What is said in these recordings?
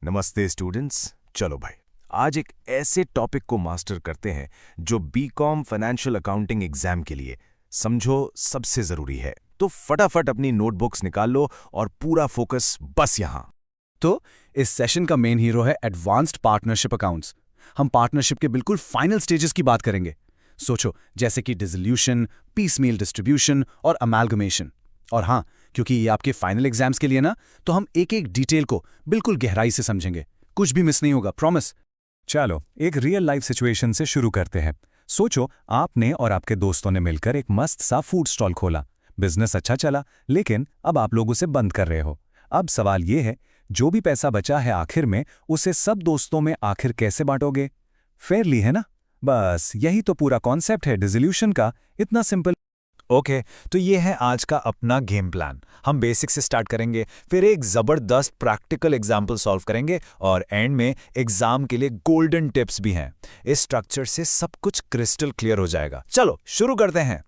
नमस्ते स्टूडेंट्स। चलो भाई, आज एक ऐसे टॉपिक को मास्टर करते हैं जो बीकॉम फाइनेंशियल अकाउंटिंग एग्जाम के लिए समझो सबसे जरूरी है। तो फटाफट अपनी नोटबुक्स निकाल लो और पूरा फोकस बस यहाँ। तो इस सेशन का मेन हीरो है एडवांस्ड पार्टनरशिप अकाउंट्स। हम पार्टनरशिप के बिल्कुल फाइनल स्टेजेस की बात करेंगे। सोचो, जैसे कि डिसोल्यूशन, पीसमील डिस्ट्रीब्यूशन और अमैल्गमेशन। और हाँ, क्योंकि ये आपके फाइनल एग्जाम्स के लिए ना, तो हम एक एक डिटेल को बिल्कुल गहराई से समझेंगे। कुछ भी मिस नहीं होगा, प्रॉमिस। चलो एक रियल लाइफ सिचुएशन से शुरू करते हैं। सोचो, आपने और आपके दोस्तों ने मिलकर एक मस्त सा फूड स्टॉल खोला। बिजनेस अच्छा चला, लेकिन अब आप लोग उसे बंद कर रहे हो। अब सवाल ये है, जो भी पैसा बचा है आखिर में, उसे सब दोस्तों में आखिर कैसे बांटोगे? फेयरली, है ना? बस यही तो पूरा कॉन्सेप्ट है डिसोल्यूशन का, इतना सिंपल। ओके, तो ये है आज का अपना गेम प्लान। हम बेसिक से स्टार्ट करेंगे, फिर एक ज़बरदस्त प्रैक्टिकल एग्जाम्पल सॉल्व करेंगे और एंड में एग्जाम के लिए गोल्डन टिप्स भी हैं। इस स्ट्रक्चर से सब कुछ क्रिस्टल क्लियर हो जाएगा। चलो शुरू करते हैं।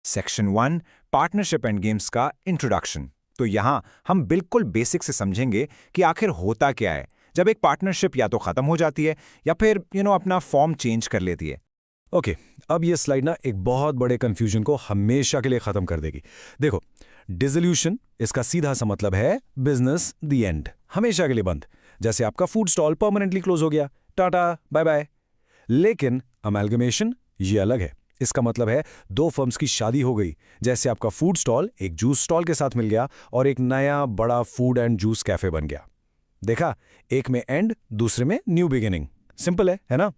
सेक्शन 1, पार्टनरशिप एंड गेम्स का इंट्रोडक्शन। तो यहाँ हम बिल्कुल बेसिक से समझेंगे कि आखिर होता क्या है जब एक पार्टनरशिप या तो खत्म हो जाती है या फिर अपना फॉर्म चेंज कर लेती है। ओके, अब ये स्लाइड ना एक बहुत बड़े कंफ्यूजन को हमेशा के लिए खत्म कर देगी। देखो, डिसोल्यूशन, इसका सीधा सा मतलब है बिजनेस द एंड, हमेशा के लिए बंद। जैसे आपका फूड स्टॉल परमानेंटली क्लोज हो गया, टाटा बाय बाय। लेकिन अमैल्गमेशन ये अलग है। इसका मतलब है दो फर्म्स की शादी हो गई। जैसे आपका फूड स्टॉल एक जूस स्टॉल के साथ मिल गया और एक नया बड़ा फूड एंड जूस कैफे बन गया। देखा, एक में एंड, दूसरे में न्यू बिगिनिंग। सिंपल है ना?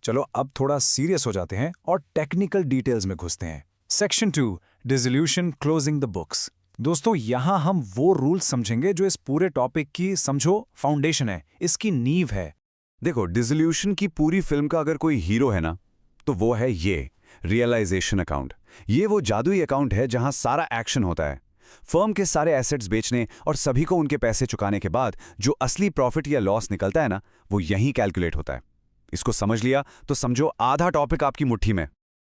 चलो अब थोड़ा सीरियस हो जाते हैं और टेक्निकल डिटेल्स में घुसते हैं। Section 2, dissolution closing the books. दोस्तों, यहां हम वो रूल्स समझेंगे जो इस पूरे टॉपिक की समझो फाउंडेशन है, इसकी नींव है। देखो, डिसोल्यूशन की पूरी फिल्म का अगर कोई हीरो है ना, तो वो है ये रियलाइजेशन अकाउंट। ये वो जादुई अकाउंट है जहां सारा एक्शन होता है। फर्म के सारे एसेट्स बेचने और सभी को उनके पैसे चुकाने के बाद जो असली प्रॉफिट या लॉस निकलता है ना, वो यहीं कैलकुलेट होता है। इसको समझ लिया तो समझो आधा टॉपिक आपकी मुट्ठी में।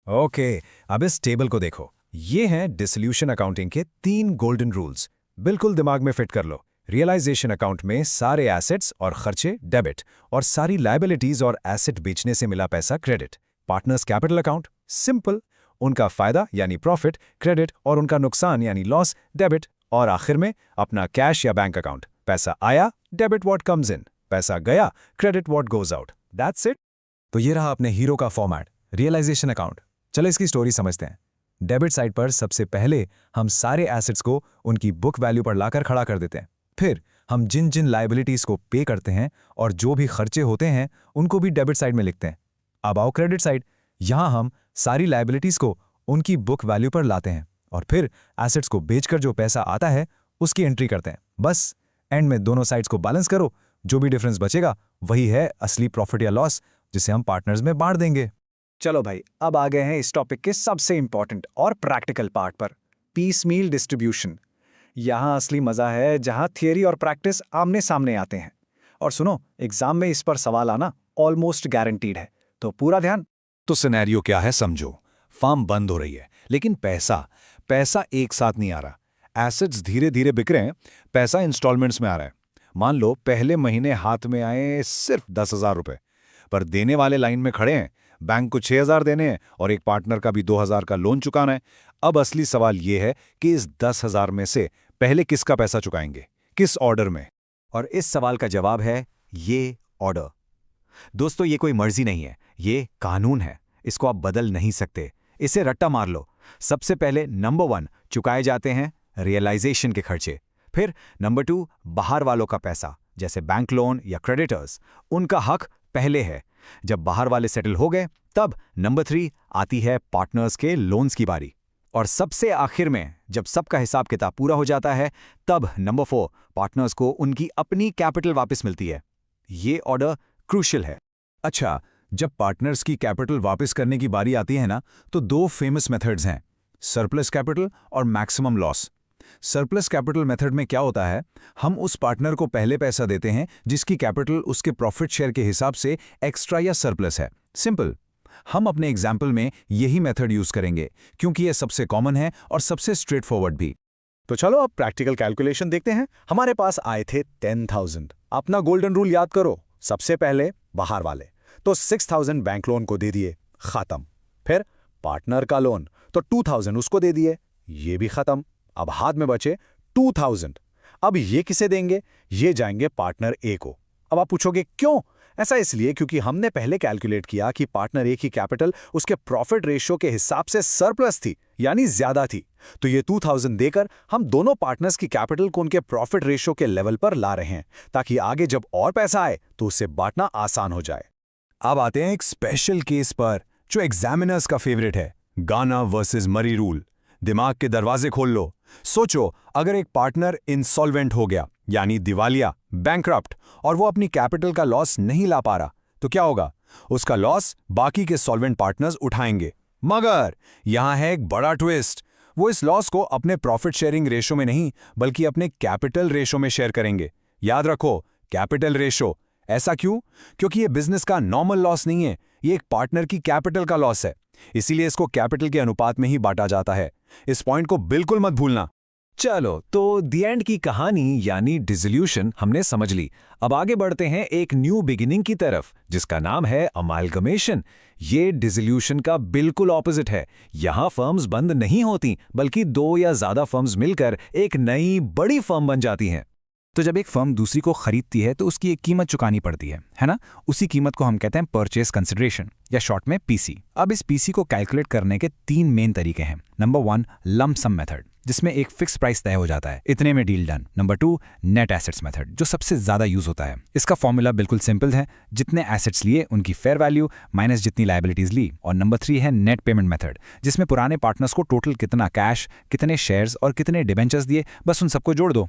ओके, अब इस टेबल को देखो। ये हैं डिसोल्यूशन अकाउंटिंग के 3 गोल्डन रूल्स। बिल्कुल दिमाग में फिट कर लो। रियलाइजेशन अकाउंट में सारे एसेट्स और खर्चे डेबिट और सारी लायबिलिटीज और एसेट बेचने से मिला पैसा credit. Partners capital account simple, उनका फायदा यानी प्रॉफिट क्रेडिट और उनका नुकसान यानी लॉस डेबिट। और आखिर में अपना कैश या बैंक अकाउंट, पैसा आया डेबिट व्हाट कम्स इन, पैसा गया credit what goes out. That's it. तो ये रहा अपने हीरो का फॉर्मेट, रियलाइजेशन अकाउंट। चलो इसकी स्टोरी समझते हैं। डेबिट साइड पर सबसे पहले हम सारे एसेट्स को उनकी बुक वैल्यू पर लाकर खड़ा कर देते हैं। फिर हम जिन जिन लायबिलिटीज को पे करते हैं और जो भी खर्चे होते हैं उनको भी डेबिट साइड में लिखते हैं। अब आओ क्रेडिट साइड। यहां हम सारी लायबिलिटीज को उनकी बुक वैल्यू पर लाते हैं और फिर एसेट्स को बेचकर जो पैसा आता है उसकी एंट्री करते हैं। बस एंड में दोनों साइड्स को बैलेंस करो, जो भी डिफरेंस बचेगा वही है असली प्रॉफिट या लॉस, जिसे हम पार्टनर्स में बांट देंगे। चलो भाई, अब आ गए हैं इस टॉपिक के सबसे इंपॉर्टेंट और प्रैक्टिकल पार्ट पर, पीसमील डिस्ट्रीब्यूशन। यहां असली मजा है, जहां थियरी और प्रैक्टिस आमने सामने आते हैं। और सुनो, एग्जाम में इस पर सवाल आना ऑलमोस्ट गारंटीड है, तो पूरा ध्यान। तो सिनेरियो क्या है समझो। फार्म बंद हो रही है, लेकिन पैसा एक साथ नहीं आ रहा। एसेट्स धीरे धीरे बिक रहे हैं, पैसा इंस्टॉलमेंट्स में आ रहा है। मान लो पहले महीने हाथ में आए सिर्फ 10,000 रुपए, पर देने वाले लाइन में खड़े हैं। बैंक को 6,000 देने हैं और एक पार्टनर का भी 2,000 का लोन चुकाना है। अब असली सवाल यह है कि इस 10,000 में से पहले किसका पैसा चुकाएंगे, किस ऑर्डर में? और इस सवाल का जवाब है ये ऑर्डर। दोस्तों, ये कोई मर्जी नहीं है, ये कानून है। इसको आप बदल नहीं सकते। इसे रट्टा मार लो। सबसे पहले नंबर 1 चुकाए जाते हैं रियलाइजेशन के खर्चे। फिर नंबर 2 बाहर वालों का पैसा, जैसे बैंक लोन या क्रेडिटर्स, उनका हक पहले है। जब बाहर वाले सेटल हो गए, तब नंबर 3 आती है पार्टनर्स के लोन्स की बारी। और सबसे आखिर में जब सबका हिसाब किताब पूरा हो जाता है, तब नंबर 4 पार्टनर्स को उनकी अपनी कैपिटल वापस मिलती है। ये ऑर्डर क्रूशियल है। अच्छा, जब पार्टनर्स की कैपिटल वापस करने की बारी आती है ना, तो 2 फेमस मेथड्स हैं, सरप्लस कैपिटल और maximum loss. Surplus capital method में क्या होता है, हम उस पार्टनर को पहले पैसा देते हैं जिसकी कैपिटल उसके प्रॉफिट शेयर के हिसाब से एक्स्ट्रा या सरप्लस है। सिंपल। हम अपने एग्जाम्पल में यही मेथड यूज करेंगे क्योंकि यह सबसे कॉमन है और सबसे स्ट्रेट फॉरवर्ड भी। तो चलो अब प्रैक्टिकल कैलकुलेशन देखते हैं। हमारे पास आए थे 10,000। अपना गोल्डन रूल याद करो, सबसे पहले बाहर वाले, तो 6,000 बैंक लोन को दे दिए, खत्म। फिर पार्टनर का लोन, तो 2,000 उसको दे दिए, ये भी खत्म। अब हाथ में बचे 2,000। अब ये किसे देंगे? ये जाएंगे पार्टनर ए को। अब आप पूछोगे क्यों? ऐसा इसलिए क्योंकि हमने पहले कैलकुलेट किया कि पार्टनर ए की कैपिटल उसके प्रॉफिट रेशियो के हिसाब से सरप्लस थी, यानी ज्यादा थी। तो ये 2,000 देकर हम दोनों पार्टनर्स की कैपिटल को उनके प्रॉफिट रेशियो के लेवल पर ला रहे हैं, ताकि आगे जब और पैसा आए तो उसे बांटना आसान हो जाए। अब आते हैं एक स्पेशल केस पर जो एग्जामिनर्स का फेवरेट है, गाना वर्सेस मरी रूल। दिमाग के दरवाजे खोल लो। सोचो, अगर एक पार्टनर इंसॉल्वेंट हो गया, यानी दिवालिया, बैंकरप्ट, और वो अपनी कैपिटल का लॉस नहीं ला पा रहा, तो क्या होगा? उसका लॉस बाकी के सॉल्वेंट पार्टनर्स उठाएंगे। मगर यहां है एक बड़ा ट्विस्ट, वो इस लॉस को अपने प्रॉफिट शेयरिंग रेशो में नहीं बल्कि अपने कैपिटल रेशो में शेयर करेंगे। याद रखो, कैपिटल रेशो। ऐसा क्यों? क्योंकि ये बिजनेस का नॉर्मल लॉस नहीं है, ये एक पार्टनर की कैपिटल का लॉस है, इसीलिए इसको कैपिटल के अनुपात में ही बांटा जाता है। इस पॉइंट को बिल्कुल मत भूलना। चलो, तो द एंड की कहानी यानी डिसोल्यूशन हमने समझ ली। अब आगे बढ़ते हैं एक न्यू बिगिनिंग की तरफ, जिसका नाम है अमालगमेशन। ये डिसोल्यूशन का बिल्कुल ऑपोजिट है। यहां फर्म्स बंद नहीं होती, बल्कि दो या ज्यादा फर्म्स मिलकर एक नई बड़ी फर्म बन जाती हैं। तो जब एक फर्म दूसरी को खरीदती है तो उसकी एक कीमत चुकानी पड़ती है ना? उसी कीमत को हम कहते हैं परचेज कंसिडरेशन, या शॉर्ट में पीसी। अब इस पीसी को कैलकुलेट करने के 3 मेन तरीके हैं। नंबर 1, लंप सम मेथड, जिसमें एक फिक्स प्राइस तय हो जाता है, इतने में deal done. Number 2, net assets method, जो सबसे ज्यादा यूज होता है। इसका फॉर्मूला बिल्कुल सिंपल है, जितने एसेट्स लिए उनकी फेयर वैल्यू माइनस जितनी लायबिलिटीज ली। और नंबर 3 है नेट पेमेंट मेथड, जिसमें पुराने पार्टनर्स को टोटल कितना कैश, कितने शेयर्स और कितने डिबेंचर्स दिए, बस उन सबको जोड़ दो।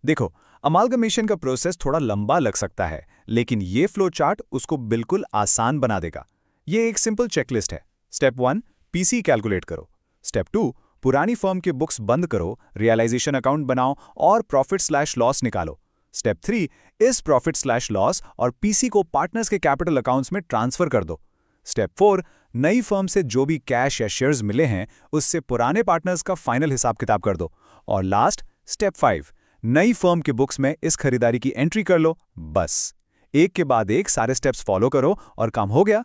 देखो, अमालगमेशन का प्रोसेस थोड़ा लंबा लग सकता है, लेकिन ये फ्लो चार्ट उसको बिल्कुल आसान बना देगा। ये एक सिंपल चेकलिस्ट है। स्टेप 1, पीसी कैलकुलेट करो। स्टेप 2, पुरानी फर्म के बुक्स बंद करो, रियलाइजेशन अकाउंट बनाओ और प्रॉफिट/लॉस निकालो। स्टेप 3, इस प्रॉफिट/लॉस और पीसी को पार्टनर्स के कैपिटल अकाउंट्स में ट्रांसफर कर दो। स्टेप 4, नई फर्म से जो भी कैश या शेयर्स मिले हैं उससे पुराने पार्टनर्स का फाइनल हिसाब किताब कर दो। और लास्ट, स्टेप 5, नई फर्म के बुक्स में इस खरीदारी की एंट्री कर लो। बस एक के बाद एक सारे स्टेप्स फॉलो करो और काम हो गया।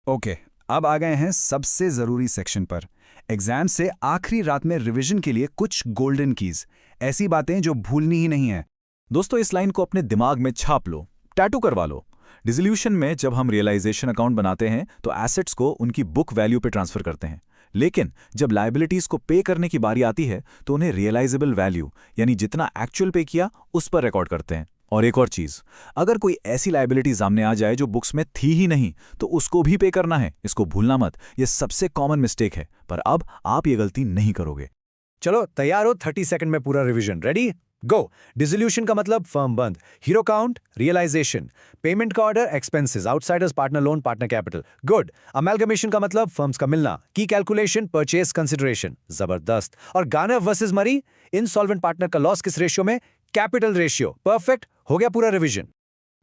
ओके, अब आ गए हैं सबसे जरूरी सेक्शन पर। एग्जाम से आखिरी रात में रिवीजन के लिए कुछ गोल्डन कीज, ऐसी बातें जो भूलनी ही नहीं है। दोस्तों, इस लाइन को अपने दिमाग में छाप लो, टैटू करवा लो। डिसोल्यूशन में जब हम रियलाइजेशन अकाउंट बनाते हैं तो एसेट्स को उनकी बुक वैल्यू पे ट्रांसफर करते हैं, लेकिन जब लायबिलिटीज को पे करने की बारी आती है तो उन्हें रियलाइजेबल वैल्यू, यानी जितना एक्चुअल पे किया उस पर रिकॉर्ड करते हैं। और एक और चीज, अगर कोई ऐसी लायबिलिटी सामने आ जाए जो बुक्स में थी ही नहीं तो उसको भी पे करना है, इसको भूलना मत। ये सबसे कॉमन मिस्टेक है, पर अब आप ये गलती नहीं करोगे। चलो तैयार हो? 30 सेकंड में पूरा रिवीजन। रेडी, गो। डिसोल्यूशन का मतलब फर्म बंद, हीरो काउंट, रियलाइजेशन, पेमेंट का order, expenses, outsiders, partner loan, partner capital. Good. Amalgamation का मतलब फर्म्स का मिलना, की कैलकुलेशन, परचेज कंसिडरेशन। जबरदस्त। और गार्नर वर्सेस मरी, इनसॉल्वेंट पार्टनर का लॉस किस रेशियो में? Capital ratio. परफेक्ट, हो गया पूरा रिवीजन।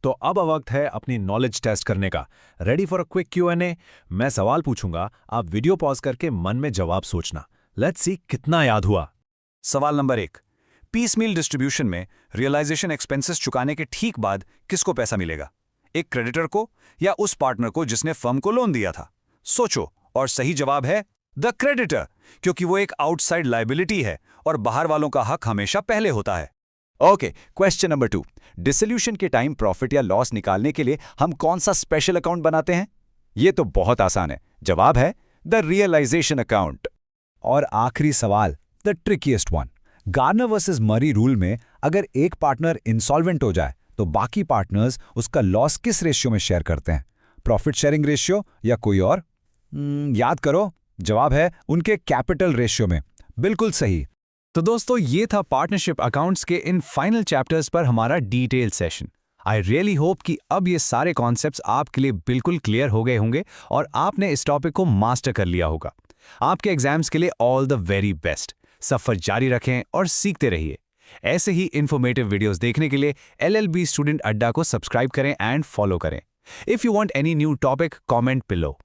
तो अब वक्त है अपनी नॉलेज टेस्ट करने का। Ready for a quick Q&A? मैं सवाल पूछूंगा, आप वीडियो पॉज करके मन में जवाब सोचना। लेट्स सी कितना याद हुआ। सवाल नंबर 1, पीसमील डिस्ट्रीब्यूशन में रियलाइजेशन एक्सपेंसेस चुकाने के ठीक बाद किसको पैसा मिलेगा? एक क्रेडिटर को या उस पार्टनर को जिसने फर्म को लोन दिया था? सोचो, और सही जवाब है द क्रेडिटर, क्योंकि वो एक आउटसाइड लायबिलिटी है और बाहर वालों का हक हमेशा पहले होता है। ओके, क्वेश्चन नंबर 2, डिसोल्यूशन के टाइम प्रॉफिट या लॉस निकालने के लिए हम कौन सा स्पेशल अकाउंट बनाते हैं? ये तो बहुत आसान है, जवाब है द रियलाइजेशन अकाउंट। और आखिरी सवाल, द ट्रिकीएस्ट वन, गार्नर वर्सेस मरी रूल में अगर एक पार्टनर इंसॉल्वेंट हो जाए तो बाकी पार्टनर्स उसका लॉस किस रेशियो में शेयर करते हैं? प्रॉफिट शेयरिंग रेशियो या कोई और? याद करो, जवाब है उनके कैपिटल रेशियो में। बिल्कुल सही। तो दोस्तों, ये था पार्टनरशिप अकाउंट्स के इन फाइनल चैप्टर्स पर हमारा detail session. I really hope कि अब ये सारे कॉन्सेप्ट्स आपके लिए बिल्कुल क्लियर हो गए होंगे और आपने इस टॉपिक को मास्टर कर लिया होगा। आपके एग्जाम्स के लिए ऑल द वेरी बेस्ट। सफर जारी रखें और सीखते रहिए। ऐसे ही इन्फॉर्मेटिव वीडियोस देखने के लिए LLB स्टूडेंट अड्डा को सब्सक्राइब करें एंड फॉलो करें। If you want any new topic, comment below.